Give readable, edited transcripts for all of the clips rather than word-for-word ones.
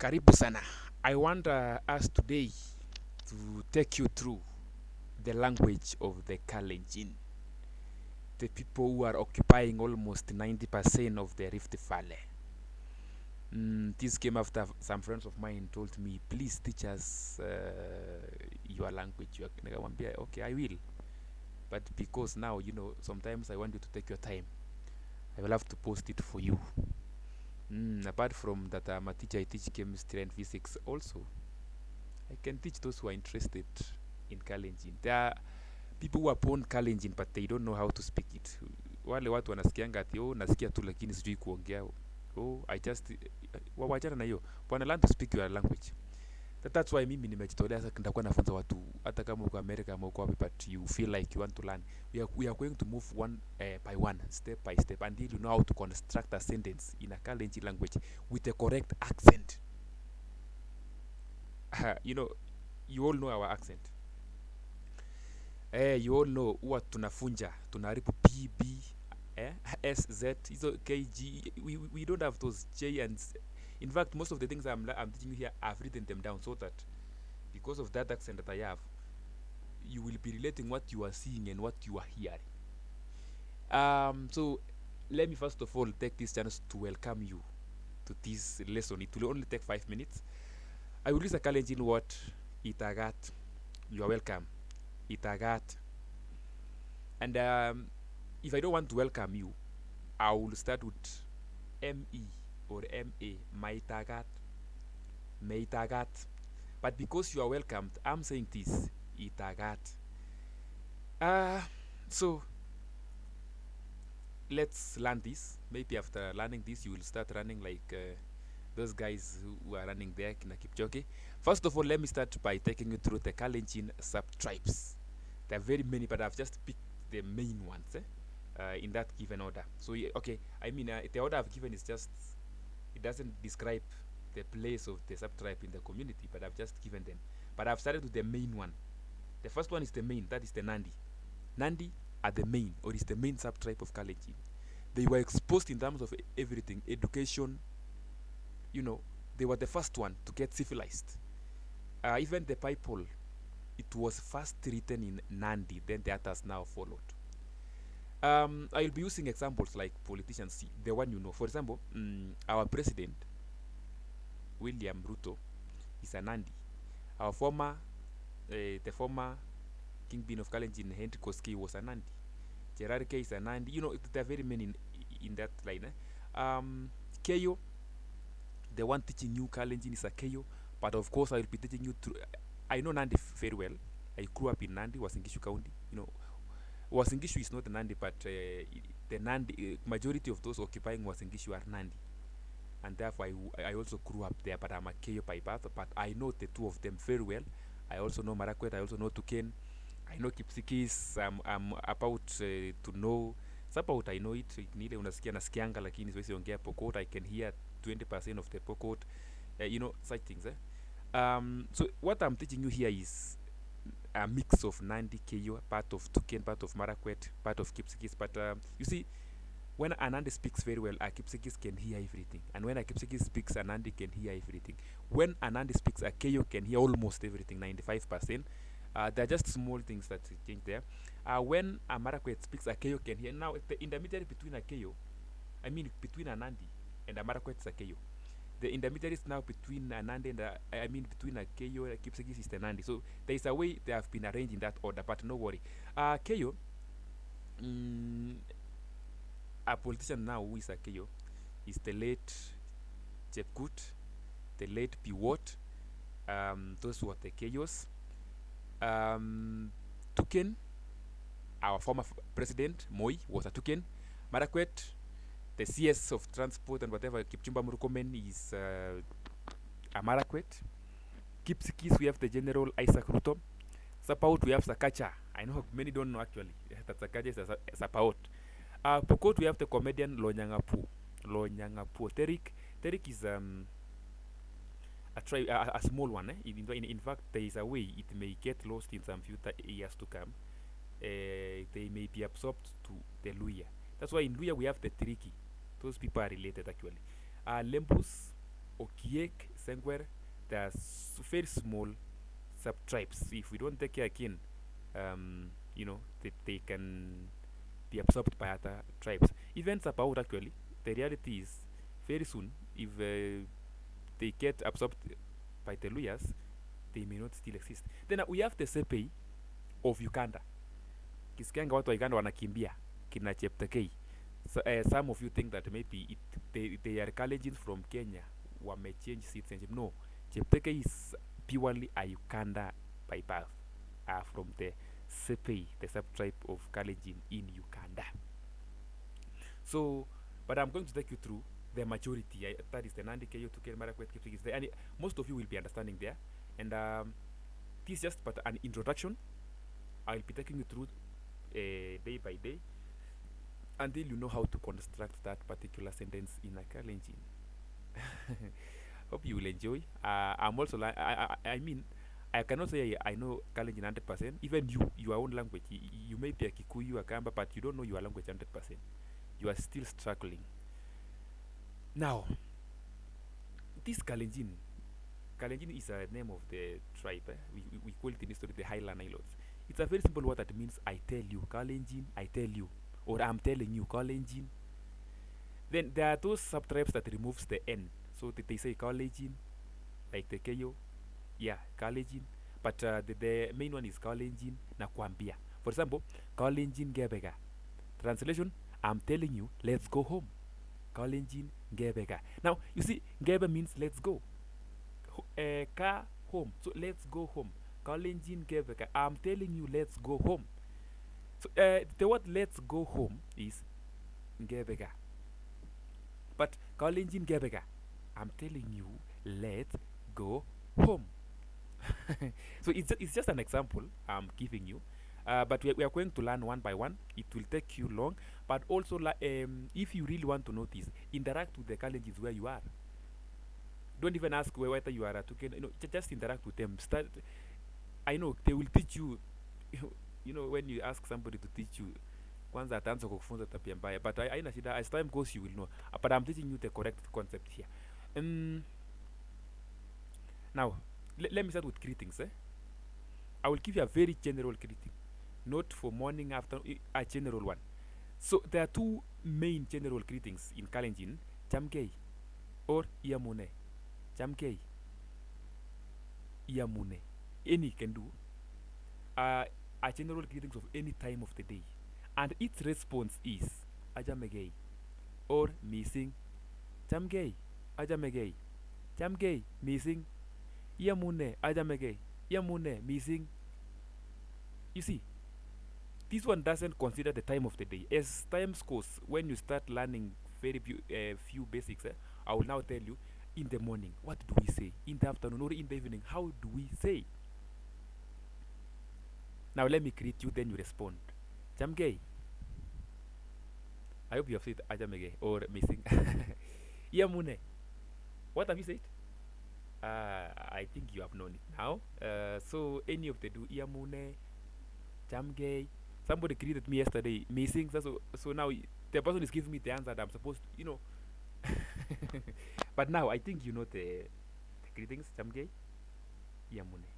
Karibu sana. I want us today to take you through the language of the Kalenjin, the people who are occupying almost 90% of the Rift Valley. This came after some friends of mine told me, please teach us your language. Nikamwambia, okay, I will. But because now, sometimes I want you to take your time. I will have to post it for you. Apart from that, I'm a teacher. I teach chemistry and physics also. I can teach those who are interested in Kalenjin. There are people who are born Kalenjin but they don't know how to speak it. Wale watu wanasikianga ati nasikia tu lakini sijui kuongea. I just wawachana na hiyo. Bwana, learn to speak your language. That's why mimi nimejitolea sasa nitakuwa nafunza watu hata kama uko America ama uko wapi, but you feel like you want to learn. We are going to move one by one, step by step, until you know how to construct a sentence in a Kalenjin language with the correct accent. You all know our accent. You all know huwa tunafunja, tunaharibu PB, SZ, hizo KG. We don't have those J and in fact, most of the things I'm teaching you here, I've written them down so that because of that accent that I have, you will be relating what you are seeing and what you are hearing. So let me first of all take this chance to welcome you to this lesson. It will only take 5 minutes. I will use a Kalenjin word, itagat. You are welcome. Itagat. And if I don't want to welcome you, I will start with ME or MA, maitagat, meitagat. But because you are welcomed, I'm saying this, itagat. So let's learn this. Maybe after learning this, you will start running like those guys who are running there, Kina Kipchoge. First of all, let me start by taking you through the Kalenjin sub-tribes. There are very many, but I've just picked the main ones in that given order. So, okay, I mean, the order I've given is just, it doesn't describe the place of the sub-tribe in the community, but I've just given them. But I've started with the main one. The first one is the main, that is the Nandi. Nandi are the main, or is the main sub-tribe of Kalenjin. They were exposed in terms of everything, education. They were the first one to get civilized. Even the Bible, it was first written in Nandi, then the others now followed. I'll be using examples like politicians, the one you know. For example, our president, William Ruto, is a Nandi. Our the former kingpin of Kalenjin, Henry Koski, was a Nandi. Gerard K is a Nandi. There are very many in that line. Keyo, the one teaching you Kalenjin, is a Keyo. But of course, I will be teaching you through. I know Nandi very well. I grew up in Nandi, Wasingishu County. Wasingishu is not Nandi, but the Nandi majority of those occupying Wasingishu are Nandi, and therefore I also grew up there. But I'm a Keyo by birth. But I know the two of them very well. I also know Marakwet. I also know Tuken. I know Kipsikis. I'm about to know Sapaut. I know it. Nile unasikia nasikianga lakini siwezi ongea Pokot. I can hear 20% of the Pokot. Such things. So what I'm teaching you here is a mix of Nandi, Keyo, part of Tuken, part of Marakwet, part of Kipsigis. But you see, when a Nandi speaks very well, a Kipsigis can hear everything. And when a Kipsigis speaks, a Nandi can hear everything. When a Nandi speaks, a Keyo can hear almost everything, 95%. There are just small things that change there. When a Marakwet speaks, a Keyo can hear. Now, the intermediary between a Keyo, between a Nandi and a Marakwet is a Keyo. The intermediaries now between a Nandi and between a Keyo and a Kipsigis is the Nandi. So there is a way they have been arranged in that order, but no worry. Keyo, a politician now who is a Keyo is the late Chepkut, the late Piwot. Those were the Keyos. Tuken, our former president Moi was a Tuken. Marakwet, the CS of transport and whatever, Kipchumba Murkomen, is a Marakwet. Kipsigis, we have the General Isaac Ruto. Sapaut, we have Sakacha. I know many don't know actually that Sakacha is Sapaut. Pokot, we have the comedian Lonyangapu. Terik is a small one. In fact, there is a way it may get lost in some few years to come. They may be absorbed to the Luya. That's why in Luya we have the Triki. Those people are related actually. Lembus, Okiek, Sengwer, they are very small sub-tribes. If we don't take care again, they can be absorbed by other tribes. Even Sapau, actually, the reality is very soon, if they get absorbed by the Luyas, they may not still exist. Then we have the Sepei of Uganda. Kisikianga watu wa Uganda wanakimbia kina Cheptegei. So, some of you think that maybe they are Kalenjins from Kenya wame change citizenship. No, Cheptegei is purely a Uganda by birth, from the Sepei, the sub-tribe of Kalenjin in Uganda. So, but I'm going to take you through the majority. That is the Nandi, Keyo, Tuken, Marakwet, Kipsigis. And most of you will be understanding there. And this is just but an introduction. I'll be taking you through day by day until you know how to construct that particular sentence in a Kalenjin. Hope you will enjoy. I'm also I mean, I cannot say I know Kalenjin 100%. Even you, your own language, you may be a Kikuyu, a Kamba, but you don't know your language 100%. You are still struggling. Now, this Kalenjin is a name of the tribe. We call it in history the Highland Islands. It's a very simple word that means I tell you, Kalenjin, I tell you, or I'm telling you, Kalenjin. Then there are those sub-tribes that removes the N. So they say Kalenjin, like the Keyo, yeah, Kalenjin. But the main one is Kalenjin na Kwambia. For example, Kalenjin Gebega. Translation, I'm telling you, let's go home. Kalenjin Gebega. Now, you see, Gebe means let's go. Ka, home. So let's go home. Kalenjin Gebega. I'm telling you, let's go home. So the word let's go home is Gebega. But Kalenjin Gebega. I'm telling you, let's go home. So it's just an example I'm giving you. But we are going to learn one by one. It will take you long. But also, if you really want to notice, interact with the Kalenjins where you are. Don't even ask whether you are a Tuken. Just interact with them. I know they will teach you. When you ask somebody to teach you, kwanza ataanza kukufunza tabia mbaya. But haina shida. As time goes, you will know. But I'm teaching you the correct concept here. Now, let me start with greetings. I will give you a very general greeting, not for morning, afternoon, a general one. So there are two main general greetings in Kalenjin: Jamgei or Iamune. Jamgei, Iamune. Any can do. A general greetings of any time of the day, and its response is Ajamegei or missing. Jamgei, Ajamegei. Jamgei, missing. Iamune, Ajamegei. Iamune, missing. You see, this one doesn't consider the time of the day. As time goes, when you start learning very few basics, I will now tell you, in the morning, what do we say? In the afternoon or in the evening, how do we say? Now let me greet you, then you respond. Jamgei. I hope you have said Ajamegei or missing. Iamune. What have you said? I think you have known it now. So any of the do Iamune, Jamgei. Somebody greeted me yesterday, missing. So now the person is giving me the answer that I'm supposed to, But now I think you know the greetings, Jamgei, Iamune.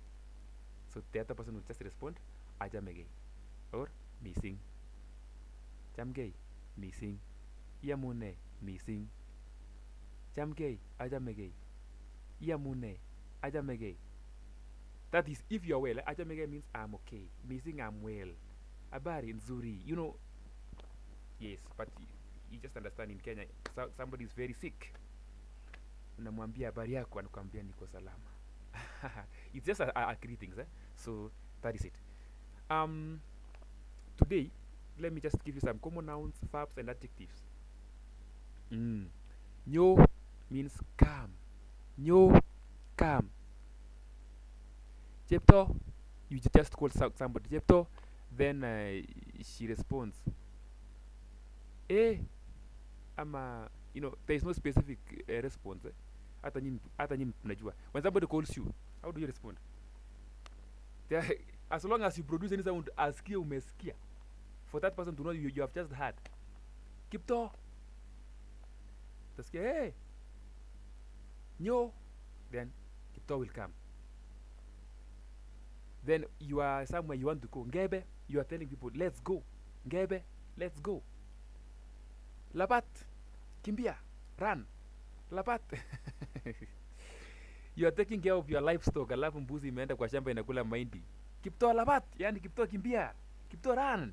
So the other person will just respond, Ajamegei or missing. Jamgei, missing. Iamune, missing. Jamgei, Ajamegei. Iamune, Ajamegei. That is, if you are well. Ajamegei means I'm okay. Missing, I'm well. Abari, nzuri. Yes, but you just understand in Kenya, somebody is very sick. Unamwambia habari yako, anakuambia niko salama. It's just a greetings, So that is it. Today, let me just give you some common nouns, verbs, and adjectives. Nyo means calm. Nyo, calm. Jepto, you just call somebody Jepto, then she responds. Ama, there is no specific response. Hata nyinyi mnajua. When somebody calls you, how do you respond? As long as you produce any sound, asikie umesikia. For that person to know you have just heard. Kipto. Tasikia, hey. Nyo. then Kipto will come. Then you are somewhere you want to go. Ngebe, you are telling people, let's go. Ngebe, let's go. Labat, kimbia, run. Labat. You are taking care of your livestock, alafu mbuzi imeenda kwa shamba inakula mahindi. Kipto labat, yani Kipto kimbia. Kipto run.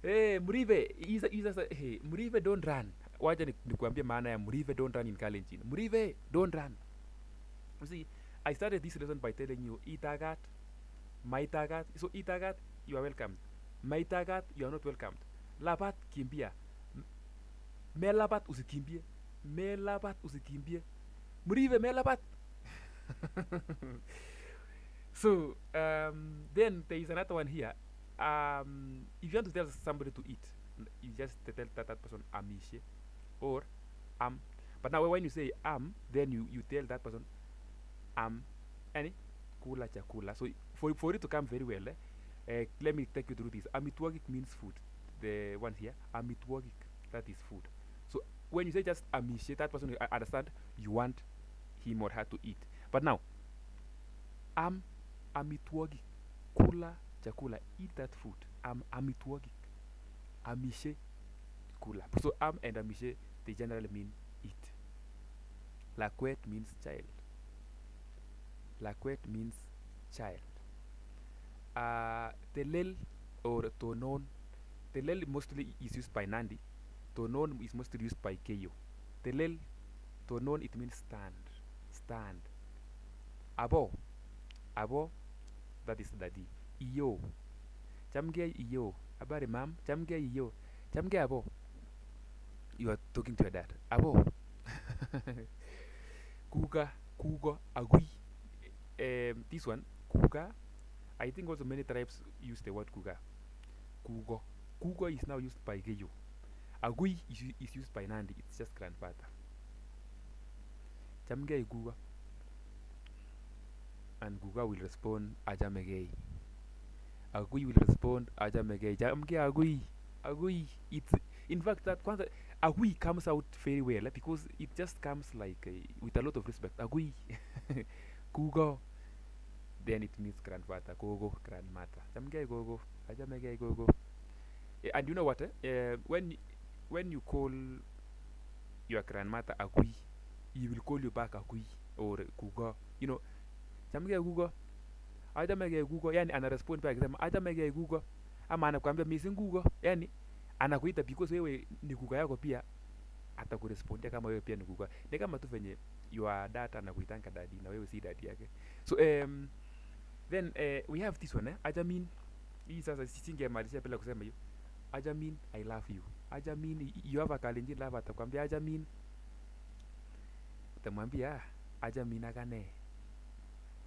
Hey, Murive, hey, Murive don't run. Wacha nikuambie maana ya Murive don't run in Kalenjin. Murive don't run. You see, I started this lesson by telling you itagat, maitagat. So itagat, you are welcomed. Maitagat, you are not welcomed. Labat, kimbia. Melabat usikimbie. Melabat usikimbie. Murive melabat. So then there is another one here. If you want to tell somebody to eat, you just tell that person amishe or am. But now when you say then you tell that person any kula chakula. So for it to come very well, let me take you through this. Amitwagik means food. The one here, amitwagik, that is food. So when you say just amishe, that person will understand you want him or her to eat. But now amitwagik, kula chakula, eat that food. Amitwagik, amishe, kula. So and amishe, they generally mean eat. Lakwet means child. Lakwet means child. Telel or tonon. Telel mostly is used by Nandi. Tonon is mostly used by Keyo. Telel, tonon, it means stand. Stand. Abo. Abo, that is daddy. Iyo. Chamge iyo. Abari mam. Chamge iyo. Chamge abo. You are talking to your dad. Abo. Kuga. Kugo. Agui. This one, Kuga. I think also many tribes use the word Kuga. Kugo. Kugo is now used by Geyo. Agui is used by Nandi. It's just grandfather. Chamge Guga. And Guga will respond Ajamegei. Agui will respond Ajamegei. Jamge Agui. Agui. It's in fact that Agui comes out very well because it just comes like with a lot of respect. Agui. Kugo. Then it means grandfather. Gogo, grandmother. Jamge Gogo. Ajamegei Gogo. And you know what? When you call your grandmother Agui, he will call you back Agui or Kugo. You know, Jamge Gugo. Ajamege Gugo. Yani anarespond back akisema Ajamege Gugo. Ama anakuambia missing Gugo. Yani anakuita because wewe ni Guga yako pia atakurespondia kama wewe pia ni Guga. Ni kama tu venye your dad anakuitanga daddy na wewe si daddy yake. So then we have this one Ajamin. Hii sasa singemalizia bila kusema hiyo. Ajamin, I love you. Ajamin, you have a Kalenjin love, atakwambia Ajamin. Utamwambia Ajamin agane.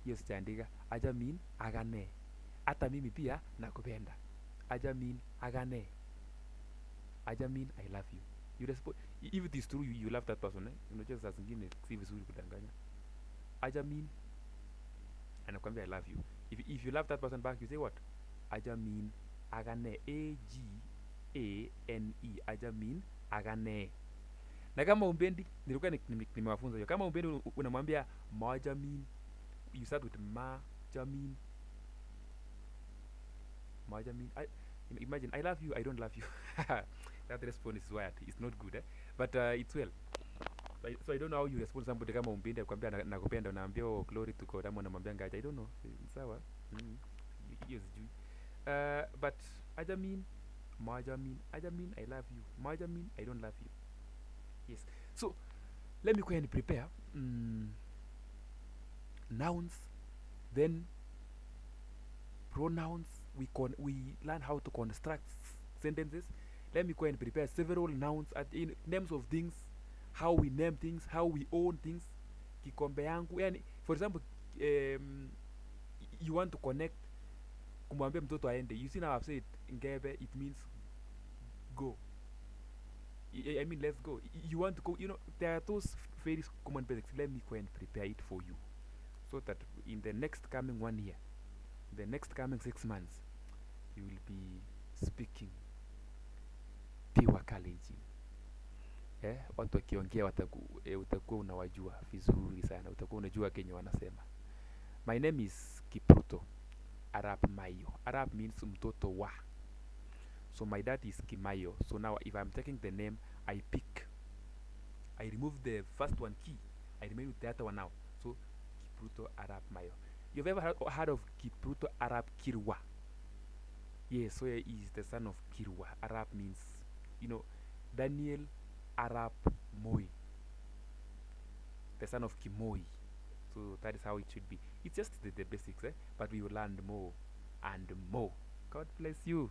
Hiyo sijaandika. Ajamin agane. Hata mimi pia nakupenda. Ajamin agane. Ajamin, I love you. You respond. If it is true you love that person, unajua saa zingine si vizuri kudanganya. Ajamin anakwambia I love you. If you love that person back, you say what? Ajamin agane. A-G-A-N-E. Ajamin agane. Na kama umpendi, nilikuwa nimewafunza hiyo. Kama umpendi unamwambia majamin. You start with majamin. Majamin. Imagine I love you, I don't love you. That response is weird. It's not good, but it's well. So I don't know how you respond somebody kama umpendi akwambia nakupenda unaambia oh glory to God ama unamwambia ngaja. I don't know. Sawa. Hiyo sijui. But Ajamin, Majamin, Ajamin, I love you. Majamin, I don't love you. Yes. So let me go and prepare nouns, then pronouns. We learn how to construct sentences. Let me go and prepare several nouns in names of things, how we name things, how we own things. Kikombe yangu. Yani, for example, you want to connect kumwambia mtoto aende. You see now I've said ngebe, it means go. I mean let's go. You want to go, you know, there are those very common basics. Let me go and prepare it for you so that in the next coming 1 year, the next coming 6 months, you will be speaking pure Kalenjin. Watu wakiongea utakuwa unawajua vizuri sana, utakuwa unajua kenye wanasema. My name is Kipruto Arap Mayo. Arap means mtoto wa. So my dad is Kimayo. So now if I'm taking the name, I remove the first one key, I remain with the other one now. So Kipruto Arap Mayo. You've ever heard of Kipruto Arap Kirwa? Yes, so he is the son of Kirwa. Arap means, Daniel Arap Moi, the son of Kimoi. So that is how it should be. It's just the basics, but we will learn more and more. God bless you.